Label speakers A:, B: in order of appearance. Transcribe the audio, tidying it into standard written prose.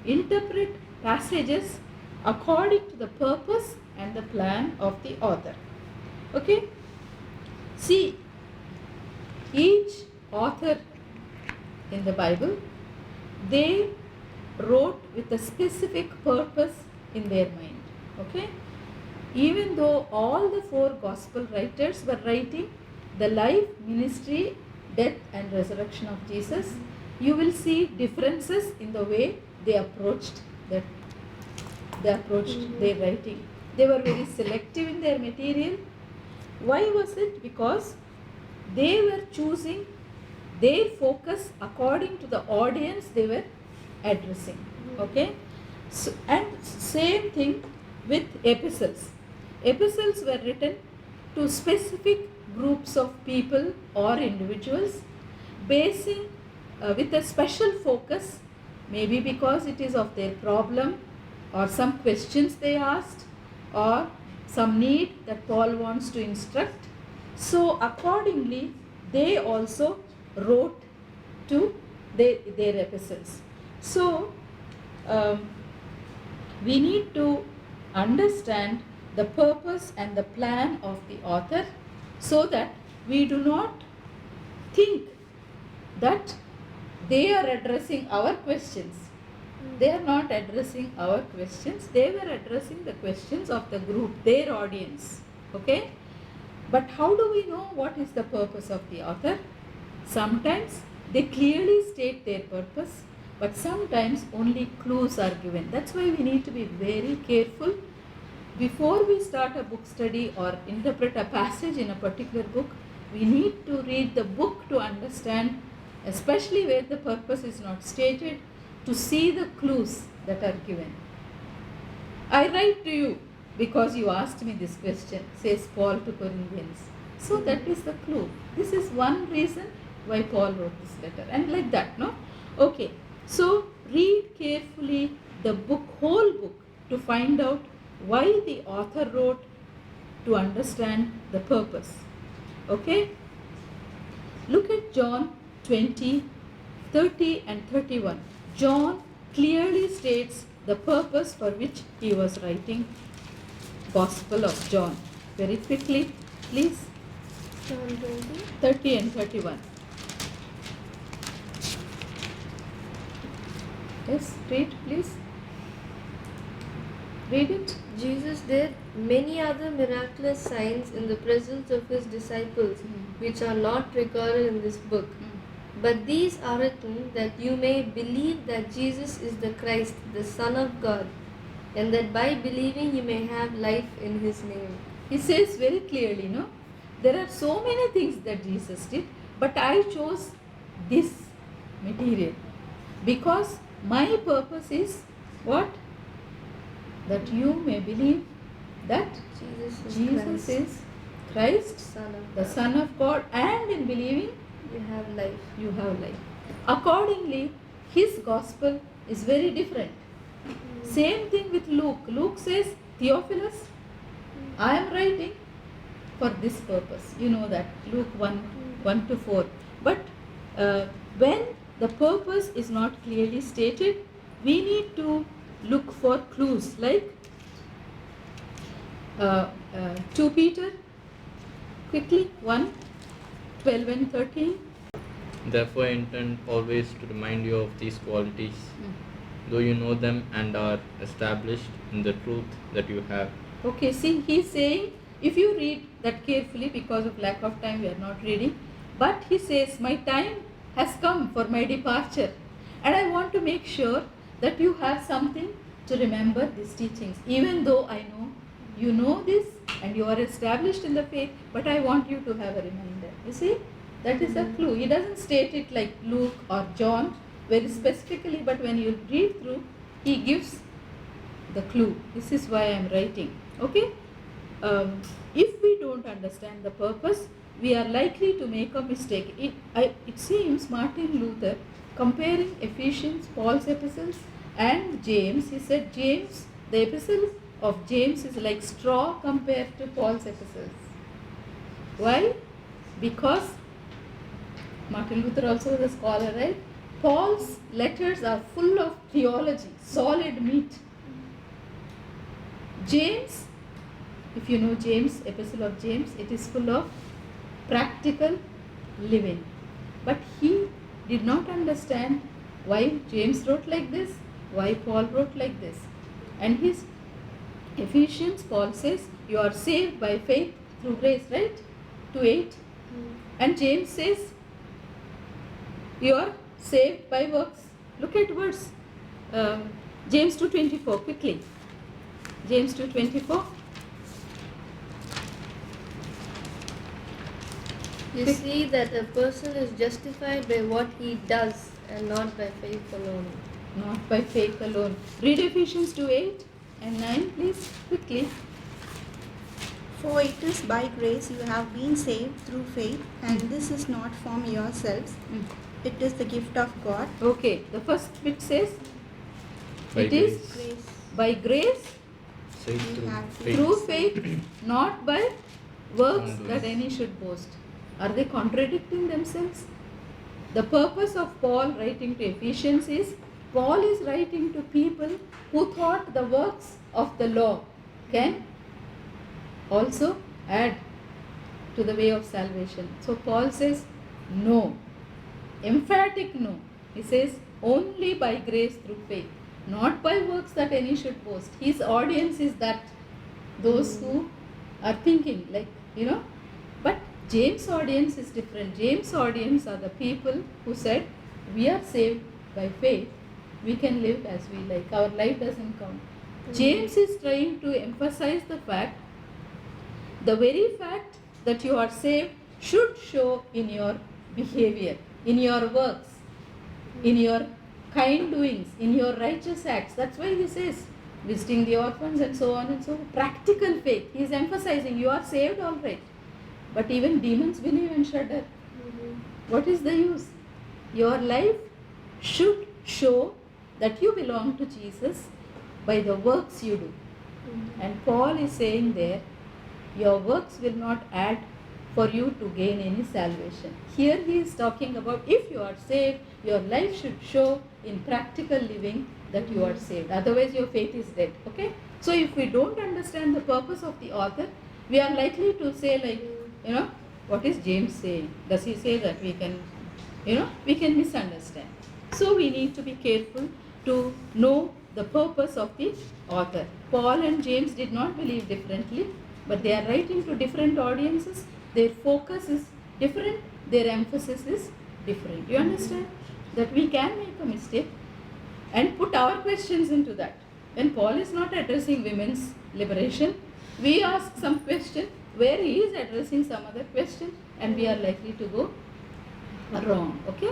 A: interpret passages according to the purpose and the plan of the author. Okay? See, each author in the Bible, they wrote with a specific purpose in their mind. Okay? Even though all the four gospel writers were writing the life, ministry, death and resurrection of Jesus, you will see differences in the way they approached their writing. They were very selective in their material. Why was it? Because they were choosing their focus according to the audience they were addressing. Okay? So, and same thing with epistles. Epistles were written to specific groups of people or individuals, basing with a special focus, maybe because it is of their problem or some questions they asked or some need that Paul wants to instruct. So accordingly, they also wrote to their epistles. So we need to understand the purpose and the plan of the author, so that we do not think that they are addressing our questions. They are not addressing our questions. They were addressing the questions of the group, their audience. Okay? But how do we know what is the purpose of the author? Sometimes they clearly state their purpose, but sometimes only clues are given. That's why we need to be very careful before we start a book study or interpret a passage in a particular book. We need to read the book to understand, especially where the purpose is not stated, to see the clues that are given. I write to you because you asked me this question, says Paul to Corinthians. So that is the clue. This is one reason why Paul wrote this letter, and like that, no? Okay, so read carefully the book, whole book, to find out why the author wrote, to understand the purpose. Okay? Look at John 20, 30 and 31. John clearly states the purpose for which he was writing Gospel of John. Very quickly, please.
B: John 20.
A: 30 and 31. Yes, read please. Read it.
B: Jesus did many other miraculous signs in the presence of his disciples, which are not recorded in this book. But these are written that you may believe that Jesus is the Christ, the Son of God, and that by believing you may have life in his name.
A: He says very clearly, no? There are so many things that Jesus did, but I chose this material because my purpose is what? That you may believe that Jesus is Christ, the Son of God, and in believing
B: you have life.
A: You have life. Accordingly, his gospel is very different. Same thing with Luke. Luke says, Theophilus, I am writing for this purpose. You know that, Luke 1 to 4. But when the purpose is not clearly stated, we need to look for clues, like 2 Peter, quickly, 1, 12 and 13.
C: Therefore, I intend always to remind you of these qualities, though you know them and are established in the truth that you have.
A: Okay, see, he's saying, if you read that carefully, because of lack of time we are not reading, but he says, my time has come for my departure, and I want to make sure that you have something to remember these teachings. Even though I know you know this and you are established in the faith, but I want you to have a reminder. You see, that is a clue. He doesn't state it like Luke or John very specifically, but when you read through, he gives the clue. This is why I am writing. Okay? If we don't understand the purpose, we are likely to make a mistake. It seems Martin Luther, comparing Ephesians, Paul's epistles, and James, he said James, the epistle of James is like straw compared to Paul's epistles. Why? Because Martin Luther also was a scholar, right? Paul's letters are full of theology, solid meat. James, if you know James, Epistle of James, it is full of practical living. But he did not understand why James wrote like this, why Paul wrote like this. And his Ephesians, Paul says, you are saved by faith through grace, right? 2:8. And James says, you are saved by works. Look at verse James 2:24 quickly. James 2:24.
B: You see that a person is justified by what he does and not by faith alone.
A: Not by faith alone. Read Ephesians 2:8 and 9, please, quickly.
D: For it is by grace you have been saved through faith, and this is not from yourselves. It is the gift of God.
A: Okay, the first bit says,
C: By
A: it is
C: grace,
D: Grace
A: by grace
C: saved
D: we
C: through
D: have
C: faith.
A: through faith, not by works
C: Not
A: that
C: doing.
A: any should boast. Are they contradicting themselves? The purpose of Paul writing to Ephesians is, Paul is writing to people who thought the works of the law can also add to the way of salvation. So Paul says, no. Emphatic no. He says, only by grace through faith, not by works that any should boast. His audience is that, those who are thinking like, but James' audience is different. James' audience are the people who said, we are saved by faith, we can live as we like, our life doesn't count. James is trying to emphasize the very fact that you are saved should show in your behavior, in your works, in your kind doings, in your righteous acts. That's why he says, visiting the orphans and so on and so on. Practical faith. He is emphasizing you are saved, all right. But even demons believe and shudder. What is the use? Your life should show that you belong to Jesus by the works you do. And Paul is saying there, your works will not add for you to gain any salvation. Here he is talking about if you are saved, your life should show in practical living that you are saved. Otherwise your faith is dead. Okay? So if we don't understand the purpose of the author, we are likely to say like, what is James saying? Does he say that we can misunderstand. So we need to be careful to know the purpose of the author. Paul and James did not believe differently, but they are writing to different audiences. Their focus is different, their emphasis is different. You understand? That we can make a mistake and put our questions into that. When Paul is not addressing women's liberation, we ask some question where he is addressing some other question, and we are likely to go wrong. Okay?